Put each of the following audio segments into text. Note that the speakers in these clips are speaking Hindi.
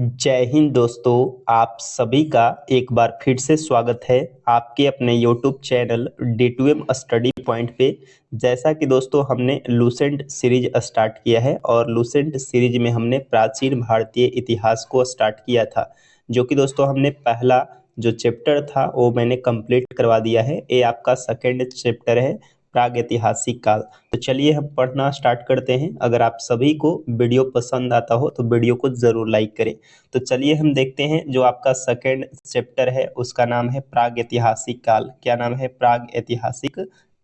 जय हिंद दोस्तों। आप सभी का एक बार फिर से स्वागत है आपके अपने YouTube channel D2M study point पे। जैसा कि दोस्तों हमने लूसेंट सीरीज स्टार्ट किया है और लूसेंट सीरीज में हमने प्राचीन भारतीय इतिहास को स्टार्ट किया था, जो कि दोस्तों हमने पहला जो चैप्टर था वो मैंने कंप्लीट करवा दिया है। ये आपका सेकेंड चैप्टर है, प्रागैतिहासिक काल। तो चलिए हम पढ़ना स्टार्ट करते हैं। अगर आप सभी को वीडियो पसंद आता हो तो वीडियो को ज़रूर लाइक करें। तो चलिए हम देखते हैं, जो आपका सेकेंड चैप्टर है उसका नाम है प्रागैतिहासिक काल। क्या नाम है? प्रागैतिहासिक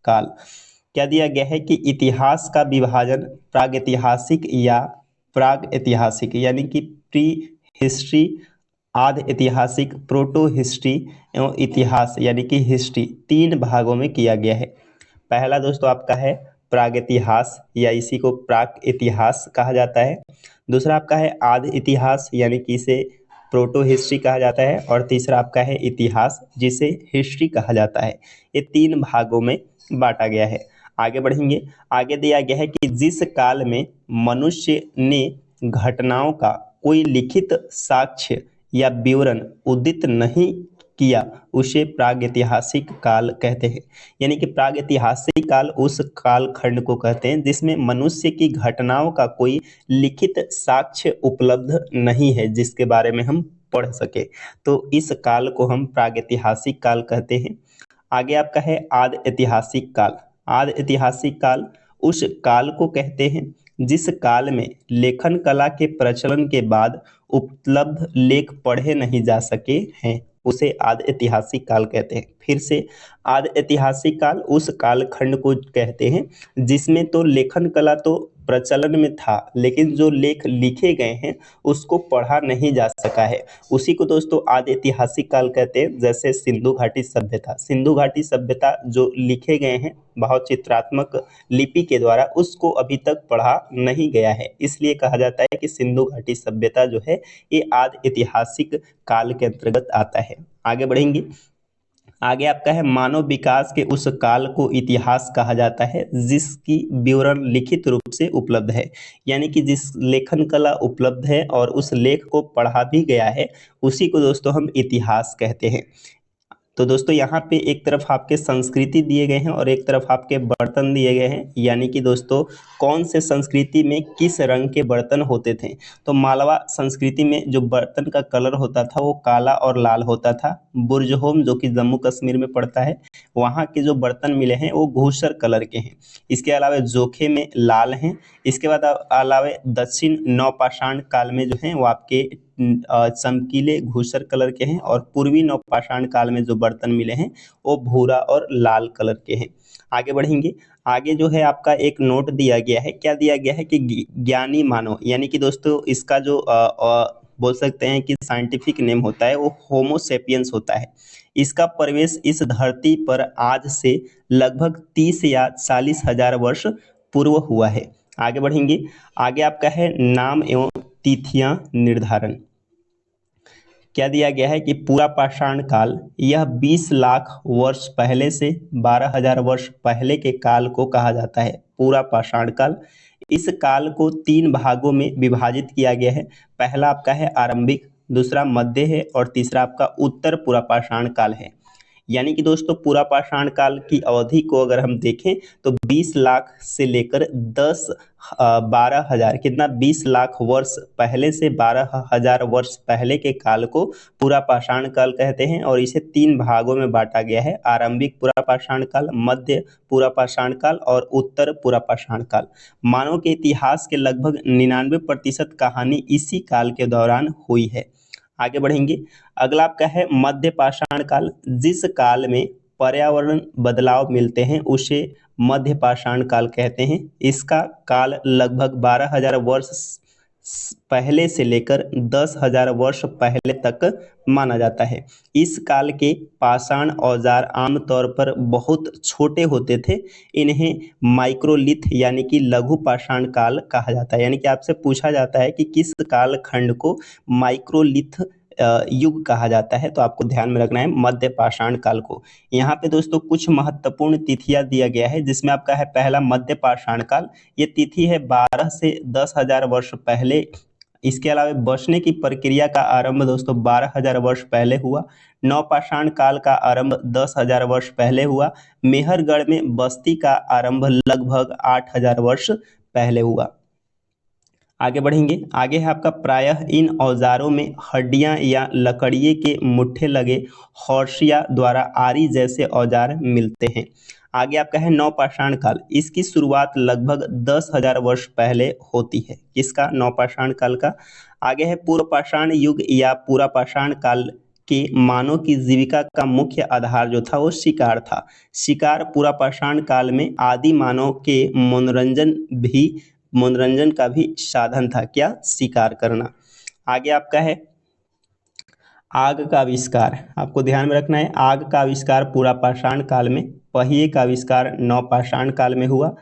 काल। क्या दिया गया है कि इतिहास का विभाजन प्रागैतिहासिक या प्राग ऐतिहासिक यानी कि प्री हिस्ट्री, आध ऐतिहासिक, प्रोटो हिस्ट्री एवं इतिहास यानी कि हिस्ट्री तीन भागों में किया गया है। पहला दोस्तों आपका है प्रागैतिहास या इसी को प्राक इतिहास कहा जाता है। दूसरा आपका है आदि इतिहास यानी कि इसे प्रोटो हिस्ट्री कहा जाता है। और तीसरा आपका है इतिहास जिसे हिस्ट्री कहा जाता है। ये तीन भागों में बांटा गया है। आगे बढ़ेंगे। आगे दिया गया है कि जिस काल में मनुष्य ने घटनाओं का कोई लिखित साक्ष्य या विवरण उदित नहीं किया उसे प्रागैतिहासिक काल कहते हैं। यानी कि प्रागैतिहासिक काल उस कालखंड को कहते हैं जिसमें मनुष्य की घटनाओं का कोई लिखित साक्ष्य उपलब्ध नहीं है जिसके बारे में हम पढ़ सके, तो इस काल को हम प्रागैतिहासिक काल कहते हैं। आगे आपका है आदि ऐतिहासिक काल। आदि ऐतिहासिक काल उस काल को कहते हैं जिस काल में लेखन कला के प्रचलन के बाद उपलब्ध लेख पढ़े नहीं जा सके हैं, उसे आदि ऐतिहासिक काल कहते हैं। फिर से, आदि ऐतिहासिक काल उस कालखंड को कहते हैं जिसमें तो लेखन कला तो प्रचलन में था लेकिन जो लेख लिखे गए हैं उसको पढ़ा नहीं जा सका है, उसी को दोस्तों आदि ऐतिहासिक काल कहते हैं। जैसे सिंधु घाटी सभ्यता, सिंधु घाटी सभ्यता जो लिखे गए हैं बहुत चित्रात्मक लिपि के द्वारा, उसको अभी तक पढ़ा नहीं गया है, इसलिए कहा जाता है कि सिंधु घाटी सभ्यता जो है ये आदि ऐतिहासिक काल के अंतर्गत आता है। आगे बढ़ेंगे। आगे आपका है मानव विकास के उस काल को इतिहास कहा जाता है जिसकी विवरण लिखित रूप से उपलब्ध है। यानी कि जिस लेखन कला उपलब्ध है और उस लेख को पढ़ा भी गया है उसी को दोस्तों हम इतिहास कहते हैं। तो दोस्तों यहाँ पे एक तरफ आपके संस्कृति दिए गए हैं और एक तरफ आपके बर्तन दिए गए हैं। यानी कि दोस्तों कौन से संस्कृति में किस रंग के बर्तन होते थे, तो मालवा संस्कृति में जो बर्तन का कलर होता था वो काला और लाल होता था। बुर्जहोम जो कि जम्मू कश्मीर में पड़ता है, वहाँ के जो बर्तन मिले हैं वो घूसर कलर के हैं। इसके अलावा जोखे में लाल हैं। इसके बाद अलावे दक्षिण नवपाषाण काल में जो हैं वो आपके चमकीले घूसर कलर के हैं और पूर्वी नवपाषाण काल में जो बर्तन मिले हैं वो भूरा और लाल कलर के हैं। आगे बढ़ेंगे। आगे जो है आपका एक नोट दिया गया है। क्या दिया गया है कि ज्ञानी मानव, यानी कि दोस्तों इसका जो बोल सकते हैं कि साइंटिफिक नेम होता है वो होमो सेपियंस होता है। इसका प्रवेश इस धरती पर आज से लगभग 30 या 40 हजार वर्ष पूर्व हुआ है। आगे बढ़ेंगे। आगे आपका है नाम एवं तिथियां निर्धारण। क्या दिया गया है कि पूरा पाषाण काल यह 20 लाख वर्ष पहले से 12,000 वर्ष पहले के काल को कहा जाता है। पूरा पाषाण काल, इस काल को तीन भागों में विभाजित किया गया है। पहला आपका है आरंभिक, दूसरा मध्य है और तीसरा आपका उत्तर पूरा पाषाण काल है। यानी कि दोस्तों पूरा पाषाण काल की अवधि को अगर हम देखें तो 20 लाख से लेकर 12,000 कितना 20 लाख वर्ष पहले से 12,000 वर्ष पहले के काल को पूरा पाषाण काल कहते हैं। और इसे तीन भागों में बांटा गया है, आरंभिक पूरा पाषाण काल, मध्य पूरा पाषाण काल और उत्तर पूरा पाषाण काल। मानव के इतिहास के लगभग 99% कहानी इसी काल के दौरान हुई है। आगे बढ़ेंगे। अगला आपका है मध्य पाषाण काल। जिस काल में पर्यावरण बदलाव मिलते हैं उसे मध्य पाषाण काल कहते हैं। इसका काल लगभग 12,000 वर्ष पहले से लेकर 10,000 वर्ष पहले तक माना जाता है। इस काल के पाषाण औजार आमतौर पर बहुत छोटे होते थे। इन्हें माइक्रोलिथ यानी कि लघु पाषाण काल कहा जाता है। यानी कि आपसे पूछा जाता है कि किस काल खंड को माइक्रोलिथ युग कहा जाता है, तो आपको ध्यान में रखना है मध्य पाषाण काल को। यहाँ पे दोस्तों कुछ महत्वपूर्ण तिथियां दिया गया है जिसमें आपका है पहला मध्य पाषाण काल। ये तिथि है 12 से 10,000 वर्ष पहले इसके अलावा बसने की प्रक्रिया का आरंभ दोस्तों 12,000 वर्ष पहले हुआ। नवपाषाण काल का आरंभ 10,000 वर्ष पहले हुआ। मेहरगढ़ में बस्ती का आरंभ लगभग 8,000 वर्ष पहले हुआ। आगे बढ़ेंगे। आगे है आपका प्रायः इन औजारों में हड्डियां या लकड़िए के मुट्ठे लगे हौसिया द्वारा आरी जैसे औजार मिलते हैं। आगे आपका है नवपाषाण काल। इसकी शुरुआत लगभग 10,000 वर्ष पहले होती है। किसका? नवपाषाण काल का। आगे है पूर्वपाषाण युग या पुरापाषाण काल के मानव की जीविका का मुख्य आधार जो था वो शिकार था। शिकार पुरापाषाण काल में आदि मानव के मनोरंजन का भी साधन था। क्या? शिकार करना। आगे आपका है आग का आविष्कार। आपको ध्यान में रखना है, आग का आविष्कार पुरापाषाण काल में, पहिए का आविष्कार नवपाषाण काल में हुआ।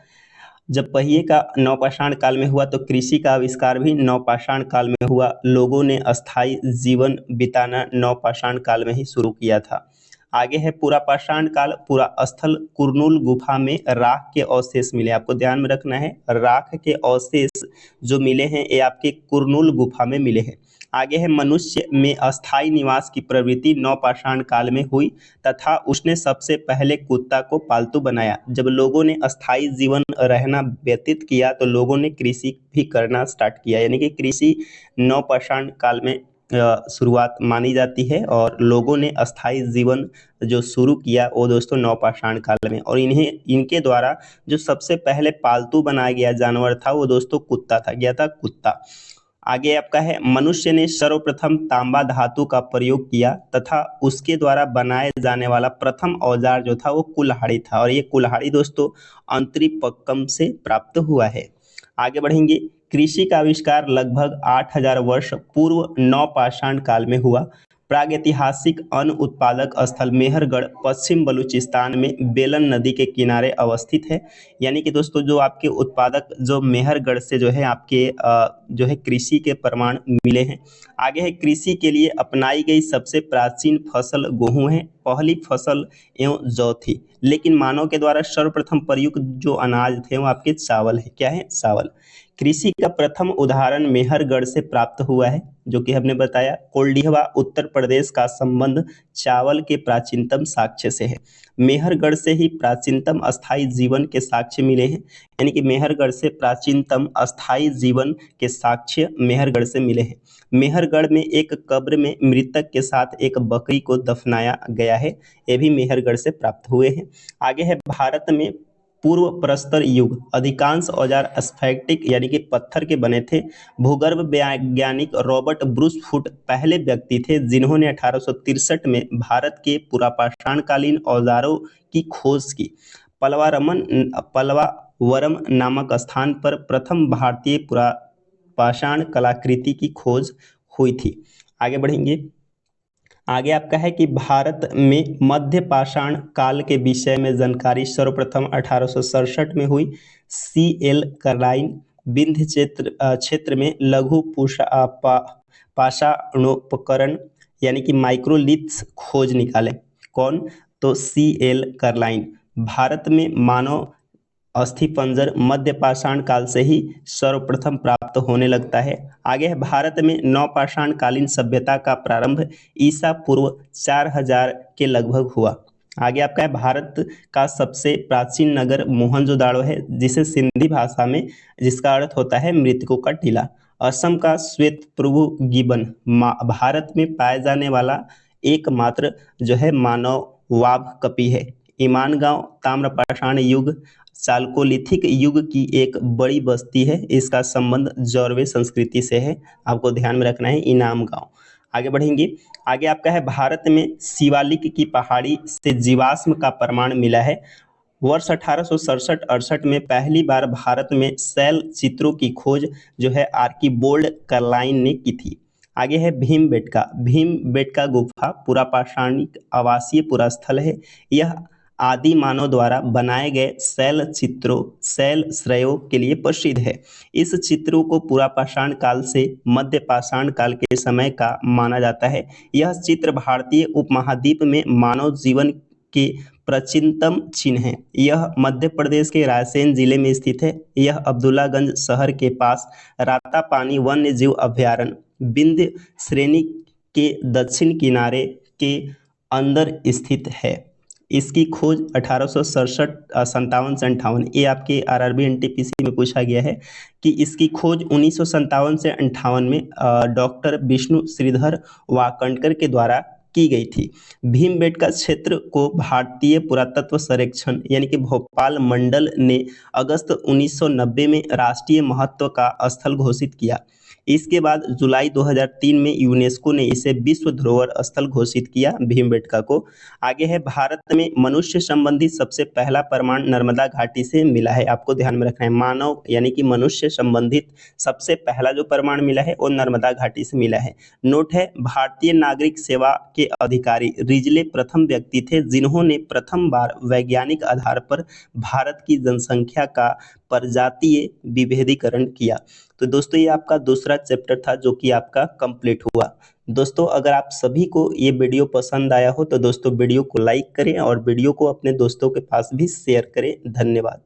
जब पहिए का नवपाषाण काल में हुआ तो कृषि का आविष्कार भी नवपाषाण काल में हुआ। लोगों ने अस्थायी जीवन बिताना नवपाषाण काल में ही शुरू किया था। आगे है पुरापाषाण काल। पूरा स्थल कुरनूल गुफा में राख के अवशेष मिले। आपको ध्यान में रखना है, राख के अवशेष जो मिले हैं ये आपके कुरनूल गुफा में मिले हैं। आगे है मनुष्य में अस्थायी निवास की प्रवृत्ति नवपाषाण काल में हुई तथा उसने सबसे पहले कुत्ता को पालतू बनाया। जब लोगों ने अस्थायी जीवन रहना व्यतीत किया तो लोगों ने कृषि भी करना स्टार्ट किया, यानी कि कृषि नवपाषाण काल में शुरुआत मानी जाती है और लोगों ने अस्थायी जीवन जो शुरू किया वो दोस्तों नवपाषाण काल में। और इनके द्वारा जो सबसे पहले पालतू बनाया गया जानवर था वो दोस्तों कुत्ता था। क्या था? कुत्ता। आगे आपका है मनुष्य ने सर्वप्रथम तांबा धातु का प्रयोग किया तथा उसके द्वारा बनाए जाने वाला प्रथम औजार जो था वो कुल्हाड़ी था, और ये कुल्हाड़ी दोस्तों अंतरीपक्कम से प्राप्त हुआ है। आगे बढ़ेंगे। कृषि का आविष्कार लगभग 8,000 वर्ष पूर्व नवपाषाण काल में हुआ। प्रागैतिहासिक अन्न उत्पादक स्थल मेहरगढ़ पश्चिम बलूचिस्तान में बेलन नदी के किनारे अवस्थित है। यानी कि दोस्तों जो आपके उत्पादक जो मेहरगढ़ से जो है आपके जो है कृषि के प्रमाण मिले हैं। आगे है कृषि के लिए अपनाई गई सबसे प्राचीन फसल गेहूं है, पहली फसल एवं जौ थी, लेकिन मानव के द्वारा सर्वप्रथम प्रयुक्त जो अनाज थे वो आपके चावल है। क्या है? चावल। कृषि का प्रथम उदाहरण मेहरगढ़ से प्राप्त हुआ है, जो कि हमने बताया। कोल्डिहवा उत्तर प्रदेश का संबंध चावल के प्राचीनतम साक्ष्य से है। मेहरगढ़ से ही प्राचीनतम अस्थायी जीवन के साक्ष्य मिले हैं, यानी कि मेहरगढ़ से प्राचीनतम अस्थायी जीवन के साक्ष्य मेहरगढ़ से मिले हैं। मेहरगढ़ में एक कब्र में मृतक के साथ एक बकरी को दफनाया गया है, ये भी मेहरगढ़ से प्राप्त हुए हैं। आगे है भारत में पूर्व प्रस्तर युग। अधिकांश औजार स्फैटिक यानी कि पत्थर के बने थे। भूगर्भ वैज्ञानिक रॉबर्ट ब्रूसफुट पहले व्यक्ति थे जिन्होंने 1863 में भारत के पुरापाषाणकालीन औजारों की खोज की। पलवावरम नामक स्थान पर प्रथम भारतीय पुरापाषाण कलाकृति की खोज हुई थी। आगे बढ़ेंगे। आगे आपका है कि भारत में मध्य पाषाण काल के विषय में जानकारी सर्वप्रथम 1867 में हुई। C.L. कर्लाइन विंध्य क्षेत्र में लघु पाषाणोपकरण यानी कि माइक्रोलिथ्स खोज निकाले। कौन? तो C.L. कर्लाइन। भारत में मानव अस्थिपंजर मध्य पाषाण काल से ही सर्वप्रथम प्राप्त होने लगता है। आगे है भारत में नवपाषाण कालीन सभ्यता का प्रारंभ ईसा पूर्व 4000 के लगभग हुआ। आगे आपका है भारत का सबसे प्राचीन नगर मोहनजोदाड़ो है, जिसे सिंधी भाषा में जिसका अर्थ होता है मृतकों का टीला। असम का श्वेत प्रभु गिबन भारत में पाए जाने वाला एकमात्र जो है मानव वाभ कपि है। ईमान गांव ताम्रपाषाण युग चालकोलिथिक युग की एक बड़ी बस्ती है। इसका संबंध जौरवे संस्कृति से है, आपको ध्यान में रखना है। इनाम गांव। आगे बढ़ेंगे। आगे आपका है भारत में शिवालिक की पहाड़ी से जीवाश्म का प्रमाण मिला है। वर्ष 1867-68 में पहली बार भारत में शैल चित्रों की खोज जो है आर्कीबोल्ड कर्लाइन ने की थी। आगे है भीमबेटका गुफा पुरापाषाणिक आवासीय पुरास्थल है। यह आदि मानव द्वारा बनाए गए शैल श्रेयों के लिए प्रसिद्ध है। इस चित्रों को पुरापाषाण काल से मध्य पाषाण काल के समय का माना जाता है। यह चित्र भारतीय उपमहाद्वीप में मानव जीवन के प्राचीनतम चिन्ह है। यह मध्य प्रदेश के रायसेन जिले में स्थित है। यह अब्दुल्लागंज शहर के पास रातापानी वन्य जीव अभयारण्य विंध्य श्रेणी के दक्षिण किनारे के अंदर स्थित है। इसकी खोज 1867 से 58, ये आपके आरआरबी एनटीपीसी में पूछा गया है कि इसकी खोज 1957 से 58 में डॉक्टर विष्णु श्रीधर वाकणकर के द्वारा की गई थी। भीमबेटका क्षेत्र को भारतीय पुरातत्व सर्वेक्षण यानी कि भोपाल मंडल ने अगस्त 1990 में राष्ट्रीय महत्व का स्थल घोषित किया। इसके बाद जुलाई 2003 में यूनेस्को ने इसे विश्व धरोहर स्थल घोषित किया भीमबेटका को। आगे है, भारत में मनुष्य संबंधी सबसे पहला प्रमाण नर्मदा घाटी से मिला है। आपको ध्यान में रखना है, मानव यानी कि मनुष्य संबंधित सबसे पहला जो प्रमाण मिला है वो नर्मदा घाटी से मिला है। नोट है, भारतीय नागरिक सेवा के अधिकारी रिजले प्रथम व्यक्ति थे जिन्होंने प्रथम बार वैज्ञानिक आधार पर भारत की जनसंख्या का प्रजातीय विभेदीकरण किया। तो दोस्तों ये आपका दूसरा चैप्टर था जो कि आपका कंप्लीट हुआ। दोस्तों अगर आप सभी को ये वीडियो पसंद आया हो तो दोस्तों वीडियो को लाइक करें और वीडियो को अपने दोस्तों के पास भी शेयर करें। धन्यवाद।